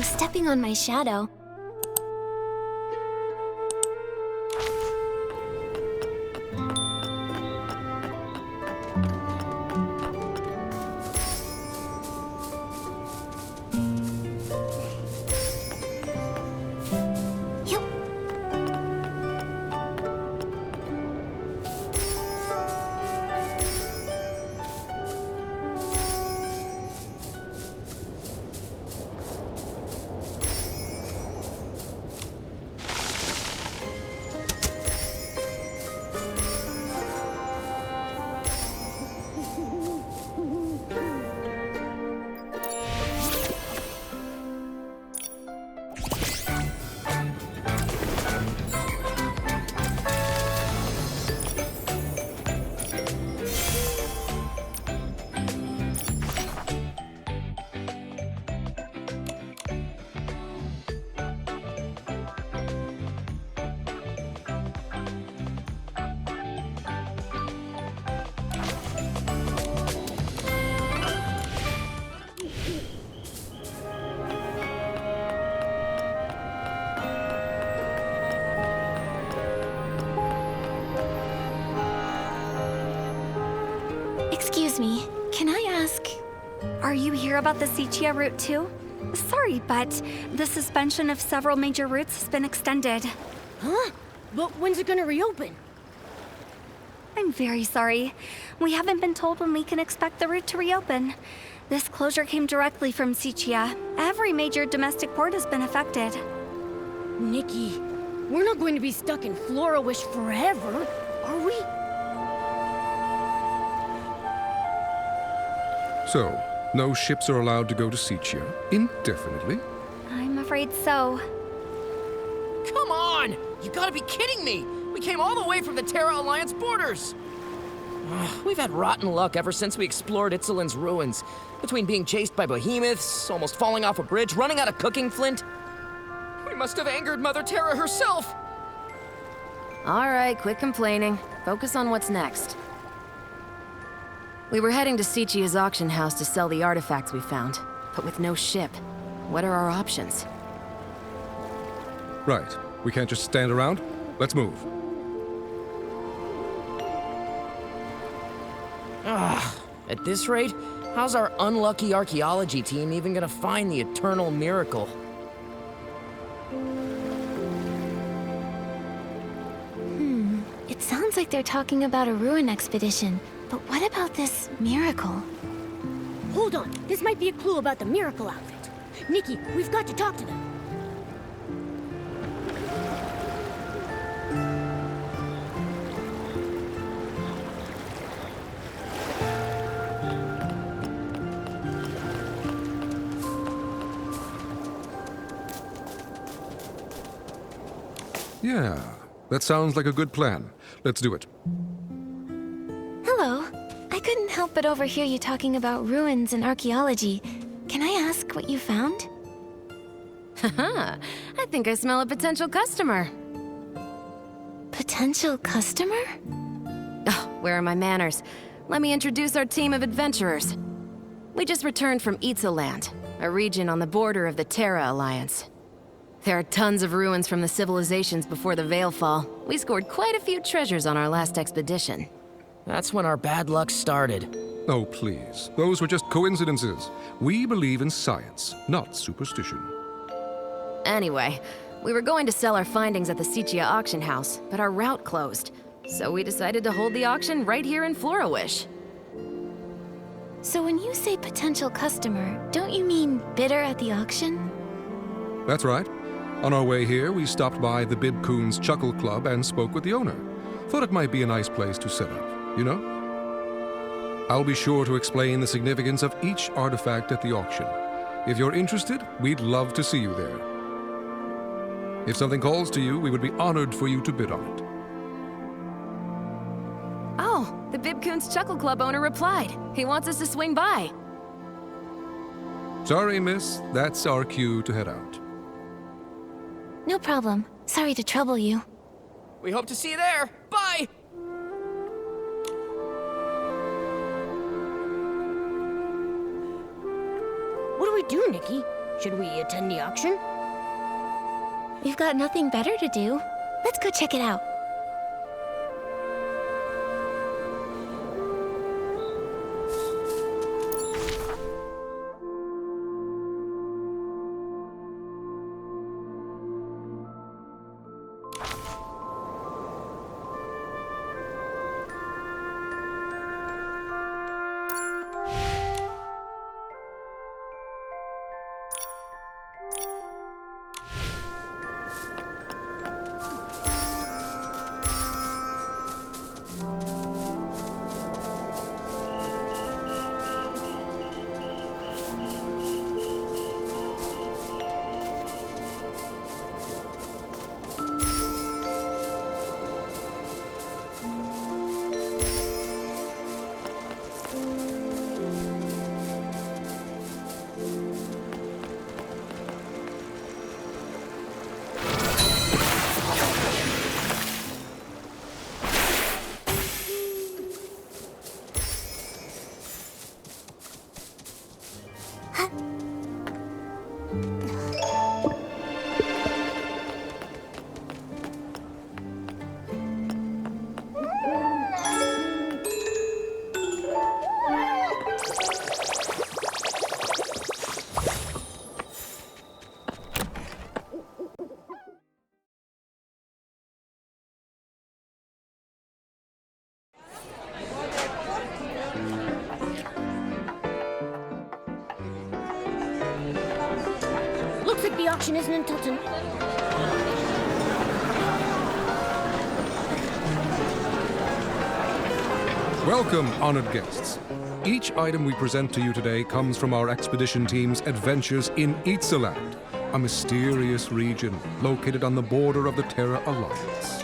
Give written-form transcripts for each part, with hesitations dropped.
stepping on my shadow. Excuse me, can I ask, are you here about the Sichia route too? Sorry, but the suspension of several major routes has been extended. Huh? But when's it gonna reopen? I'm very sorry. We haven't been told when we can expect the route to reopen. This closure came directly from Sichia. Every major domestic port has been affected. Nikki, we're not going to be stuck in Flora-Wish forever, are we? So, no ships are allowed to go to Sichia indefinitely? I'm afraid so. Come on! You gotta be kidding me! We came all the way from the Terra Alliance borders! We've had rotten luck ever since we explored Itzelin's ruins. Between being chased by behemoths, almost falling off a bridge, running out of cooking flint. We must have angered Mother Terra herself! Alright, quit complaining. Focus on what's next. We were heading to Sichia's auction house to sell the artifacts we found, but with no ship. What are our options? Right. We can't just stand around. Let's move. At this rate, how's our unlucky archaeology team even gonna find the eternal miracle? It sounds like they're talking about a ruin expedition. But what about this miracle? Hold on, this might be a clue about the miracle outfit. Nikki, we've got to talk to them. Yeah, that sounds like a good plan. Let's do it. Hello. I couldn't help but overhear you talking about ruins and archaeology. Can I ask what you found? Haha, I think I smell a potential customer. Potential customer? Oh, where are my manners? Let me introduce our team of adventurers. We just returned from Itzeland, a region on the border of the Terra Alliance. There are tons of ruins from the civilizations before the Veilfall. We scored quite a few treasures on our last expedition. That's when our bad luck started. Oh, please. Those were just coincidences. We believe in science, not superstition. Anyway, we were going to sell our findings at the Sichia auction house, but our route closed. So we decided to hold the auction right here in Flora-Wish. So when you say potential customer, don't you mean bidder at the auction? That's right. On our way here, we stopped by the Bibcoon's Chuckle Club and spoke with the owner. Thought it might be a nice place to set up, you know? I'll be sure to explain the significance of each artifact at the auction. If you're interested, we'd love to see you there. If something calls to you, we would be honored for you to bid on it. Oh, the Bibcoon's Chuckle Club owner replied. He wants us to swing by. Sorry, miss. That's our cue to head out. No problem. Sorry to trouble you. We hope to see you there. Bye! What do we do, Nikki? Should we attend the auction? We've got nothing better to do. Let's go check it out. Looks like the auction isn't until tonight. Welcome, honored guests. Each item we present to you today comes from our expedition team's adventures in Eatsaland, a mysterious region located on the border of the Terra Alliance.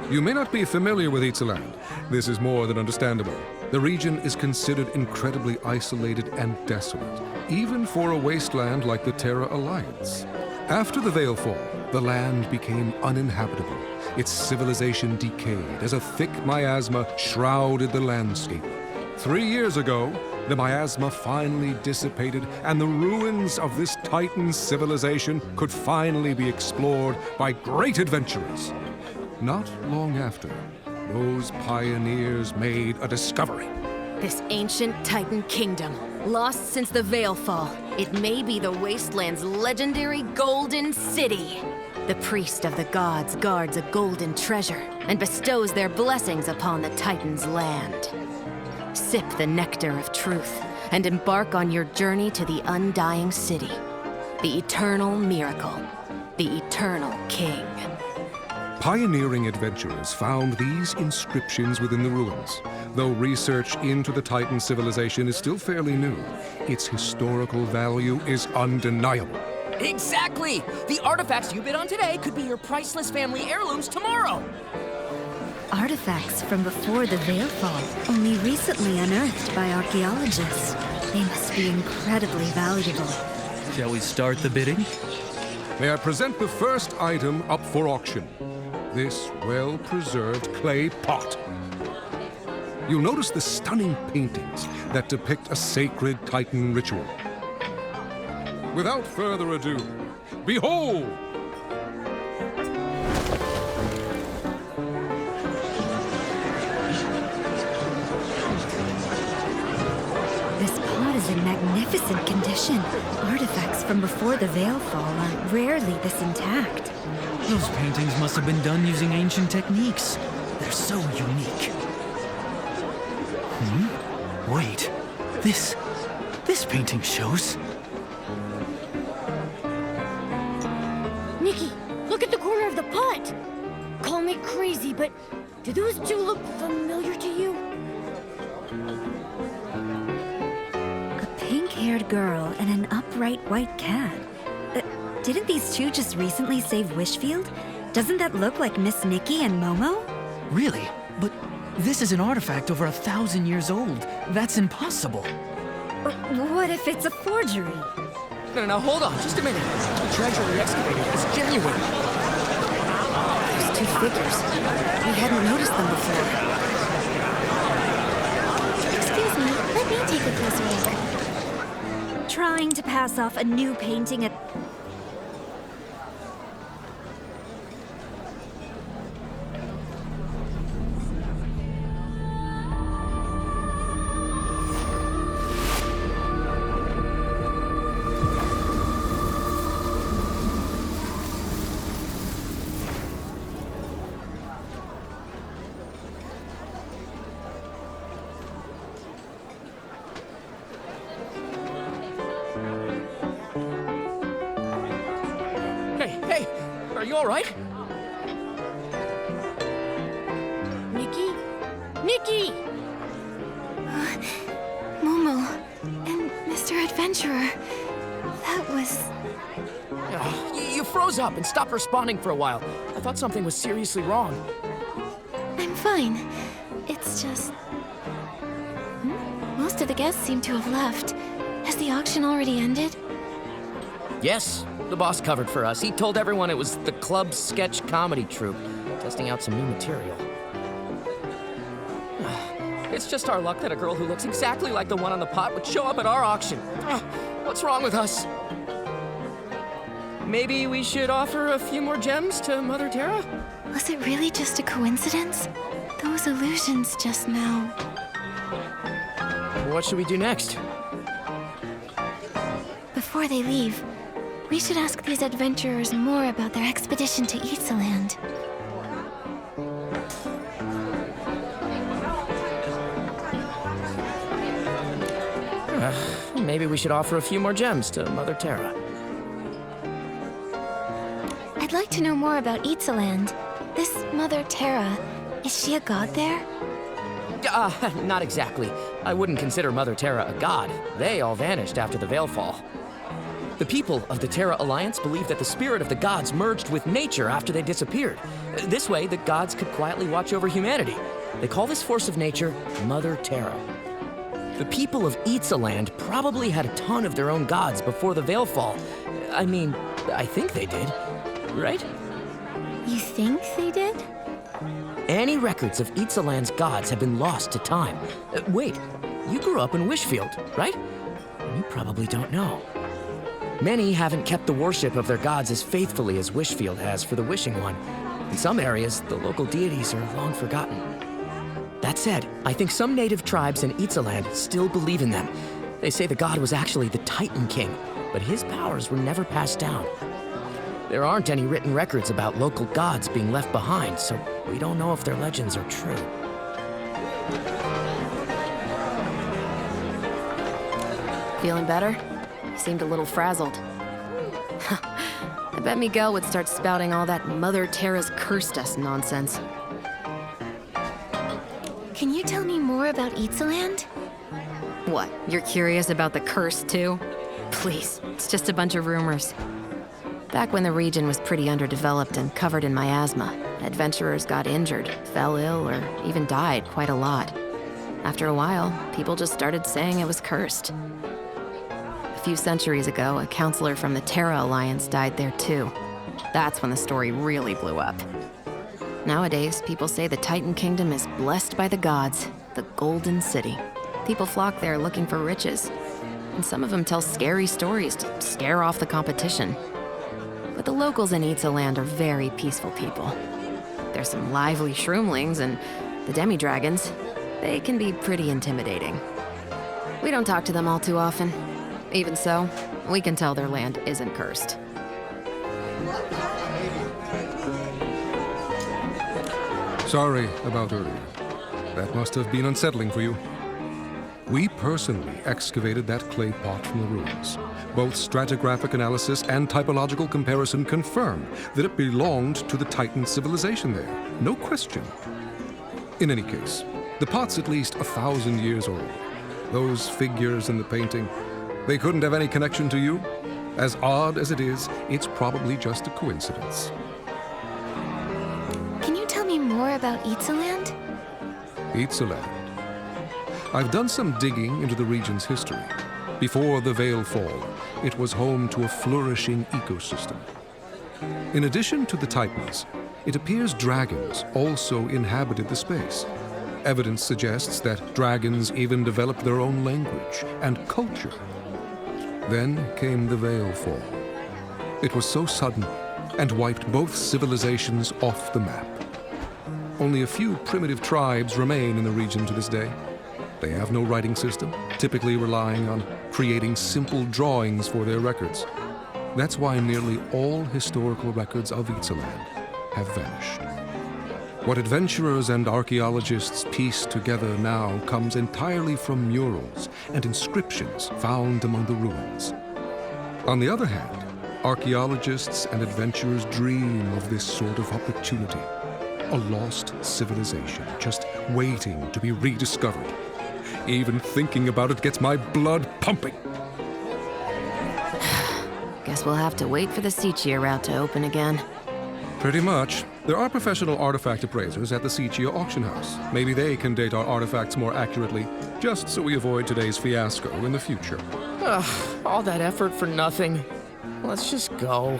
You may not be familiar with Eatsaland. This is more than understandable. The region is considered incredibly isolated and desolate, even for a wasteland like the Terra Alliance. After the Veilfall, the land became uninhabitable. Its civilization decayed as a thick miasma shrouded the landscape. 3 years ago, the miasma finally dissipated, and the ruins of this Titan civilization could finally be explored by great adventurers. Not long after, those pioneers made a discovery. This ancient Titan kingdom, lost since the Veilfall. It may be the Wasteland's legendary Golden City. The priest of the gods guards a golden treasure and bestows their blessings upon the Titan's land. Sip the nectar of truth and embark on your journey to the undying city. The eternal miracle. The eternal king. Pioneering adventurers found these inscriptions within the ruins. Though research into the Titan civilization is still fairly new, its historical value is undeniable. Exactly! The artifacts you bid on today could be your priceless family heirlooms tomorrow! Artifacts from before the Veilfall, only recently unearthed by archaeologists. They must be incredibly valuable. Shall we start the bidding? May I present the first item up for auction? This well-preserved clay pot. You'll notice the stunning paintings that depict a sacred Titan ritual. Without further ado, behold! This pot is in magnificent condition. Artifacts from before the Veilfall are rarely this intact. Those paintings must have been done using ancient techniques. They're so unique. Wait. This painting shows... Nikki, look at the corner of the pot! Call me crazy, but do those two look familiar to you? A pink-haired girl and an upright white cat. Didn't these two just recently save Wishfield? Doesn't that look like Miss Nikki and Momo? Really? But this is an artifact over 1,000 years old. That's impossible. What if it's a forgery? No, hold on, just a minute. The treasure we excavated is genuine. Those two figures. We hadn't noticed them before. Excuse me, let me take a closer look. trying to pass off a new painting at... Hey, are you alright? Nikki? Nikki! Momo and Mr. Adventurer. That was... You froze up and stopped responding for a while. I thought something was seriously wrong. I'm fine. It's just... Most of the guests seem to have left. Has the auction already ended? Yes, the boss covered for us. He told everyone it was the club's sketch comedy troupe, testing out some new material. It's just our luck that a girl who looks exactly like the one on the pot would show up at our auction. What's wrong with us? Maybe we should offer a few more gems to Mother Terra? Was it really just a coincidence? Those illusions just now... What should we do next? Before they leave, we should ask these adventurers more about their expedition to Itzaland. Maybe we should offer a few more gems to Mother Terra. I'd like to know more about Itzaland. This Mother Terra, is she a god there? Not exactly. I wouldn't consider Mother Terra a god. They all vanished after the Veilfall. The people of the Terra Alliance believe that the spirit of the gods merged with nature after they disappeared. This way, the gods could quietly watch over humanity. They call this force of nature Mother Terra. The people of Itzaland probably had a ton of their own gods before the Veilfall. I mean, I think they did, right? You think they did? Any records of Itzaland's gods have been lost to time. Wait, you grew up in Wishfield, right? You probably don't know. Many haven't kept the worship of their gods as faithfully as Wishfield has for the Wishing One. In some areas, the local deities are long forgotten. That said, I think some native tribes in Itzaland still believe in them. They say the god was actually the Titan King, but his powers were never passed down. There aren't any written records about local gods being left behind, so we don't know if their legends are true. Feeling better? You seemed a little frazzled. I bet Miguel would start spouting all that Mother Terra's cursed us nonsense. Can you tell me more about Itzaland? What, you're curious about the curse too? Please, it's just a bunch of rumors. Back when the region was pretty underdeveloped and covered in miasma, adventurers got injured, fell ill, or even died quite a lot. After a while, people just started saying it was cursed. A few centuries ago, a counselor from the Terra Alliance died there too. That's when the story really blew up. Nowadays, people say the Titan Kingdom is blessed by the gods, the Golden City. People flock there looking for riches, and some of them tell scary stories to scare off the competition. But the locals in Itzaland are very peaceful people. There's some lively shroomlings and the demi-dragons. They can be pretty intimidating. We don't talk to them all too often. Even so, we can tell their land isn't cursed. Sorry about earlier. That must have been unsettling for you. We personally excavated that clay pot from the ruins. Both stratigraphic analysis and typological comparison confirm that it belonged to the Titan civilization there. No question. In any case, the pot's at least 1,000 years old. Those figures in the painting, they couldn't have any connection to you. As odd as it is, it's probably just a coincidence. Can you tell me more about Itzaland? Itzaland. I've done some digging into the region's history. Before the Veilfall, it was home to a flourishing ecosystem. In addition to the Titans, it appears dragons also inhabited the space. Evidence suggests that dragons even developed their own language and culture. Then came the Veil Fall. It was so sudden and wiped both civilizations off the map. Only a few primitive tribes remain in the region to this day. They have no writing system, typically relying on creating simple drawings for their records. That's why nearly all historical records of Itzaland have vanished. What adventurers and archaeologists piece together now comes entirely from murals and inscriptions found among the ruins. On the other hand, archaeologists and adventurers dream of this sort of opportunity, a lost civilization just waiting to be rediscovered. Even thinking about it gets my blood pumping. Guess we'll have to wait for the Sichia route to open again. Pretty much. There are professional artifact appraisers at the Sichia auction house. Maybe they can date our artifacts more accurately, just so we avoid today's fiasco in the future. Ugh, all that effort for nothing. Let's just go.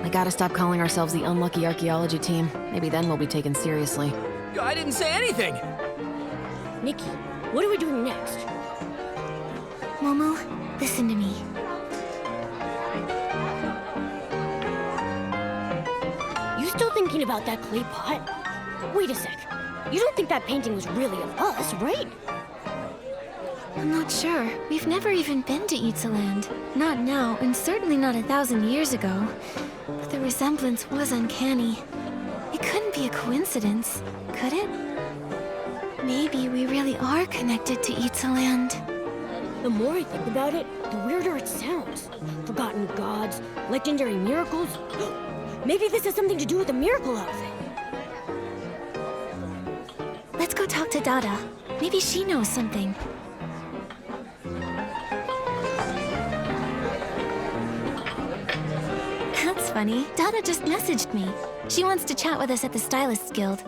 We gotta stop calling ourselves the unlucky archaeology team. Maybe then we'll be taken seriously. I didn't say anything! Nikki, what are we doing next? Momo, listen to me. You still thinking about that clay pot? Wait a sec. You don't think that painting was really of us, right? I'm not sure. We've never even been to Itzaland. Not now, and certainly not 1,000 years ago. But the resemblance was uncanny. It couldn't be a coincidence, could it? Maybe we really are connected to Itzaland. The more I think about it, the weirder it sounds. Forgotten gods, legendary miracles. Maybe this has something to do with the miracle outfit. Let's go talk to Dada. Maybe she knows something. That's funny. Dada just messaged me. She wants to chat with us at the Stylists Guild.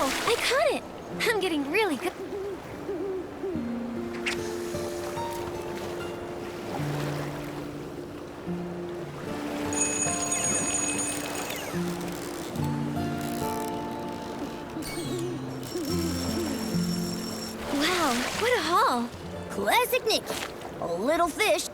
I caught it! I'm getting really good. Classic Nikki. A little fish.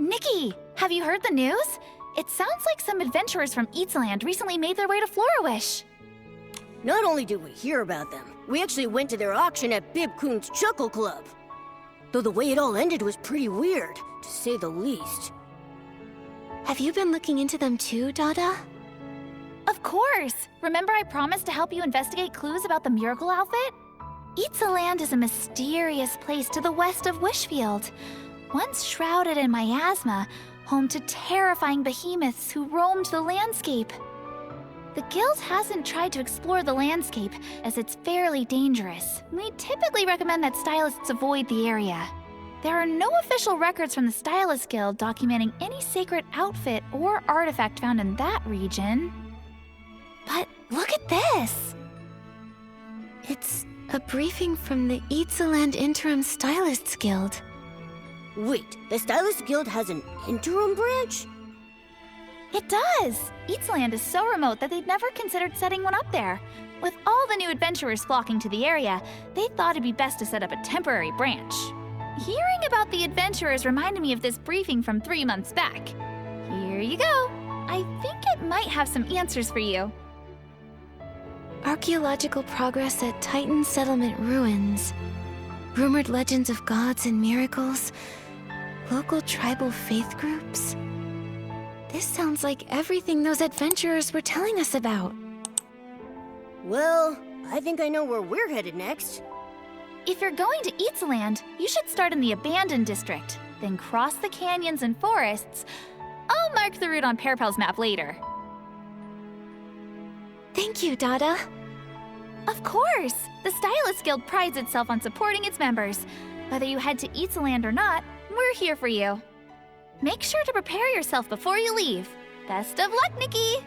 Nikki, have you heard the news? It sounds like some adventurers from Eatsaland recently made their way to Florawish. Not only did we hear about them, we actually went to their auction at Bib Coon's Chuckle Club. Though the way it all ended was pretty weird, to say the least. Have you been looking into them too, Dada? Of course! Remember I promised to help you investigate clues about the miracle outfit? Eatsaland is a mysterious place to the west of Wishfield. Once shrouded in miasma, home to terrifying behemoths who roamed the landscape. The guild hasn't tried to explore the landscape, as it's fairly dangerous. We typically recommend that stylists avoid the area. There are no official records from the Stylist Guild documenting any sacred outfit or artifact found in that region. But look at this! It's a briefing from the Eatsaland Interim Stylists Guild. Wait, the Stylist Guild has an interim branch? It does! Eatsaland is so remote that they'd never considered setting one up there. With all the new adventurers flocking to the area, they thought it'd be best to set up a temporary branch. Hearing about the adventurers reminded me of this briefing from 3 months back. Here you go. I think it might have some answers for you. Archaeological progress at Titan Settlement ruins. Rumored legends of gods and miracles. Local tribal faith groups. This sounds like everything those adventurers were telling us about. Well, I think I know where we're headed next. If you're going to Eatsaland, you should start in the Abandoned District, then cross the canyons and forests. I'll mark the route on Pearpel's map later. Thank you, Dada. Of course! The Stylist Guild prides itself on supporting its members. Whether you head to Eatsaland or not, we're here for you. Make sure to prepare yourself before you leave. Best of luck, Nikki!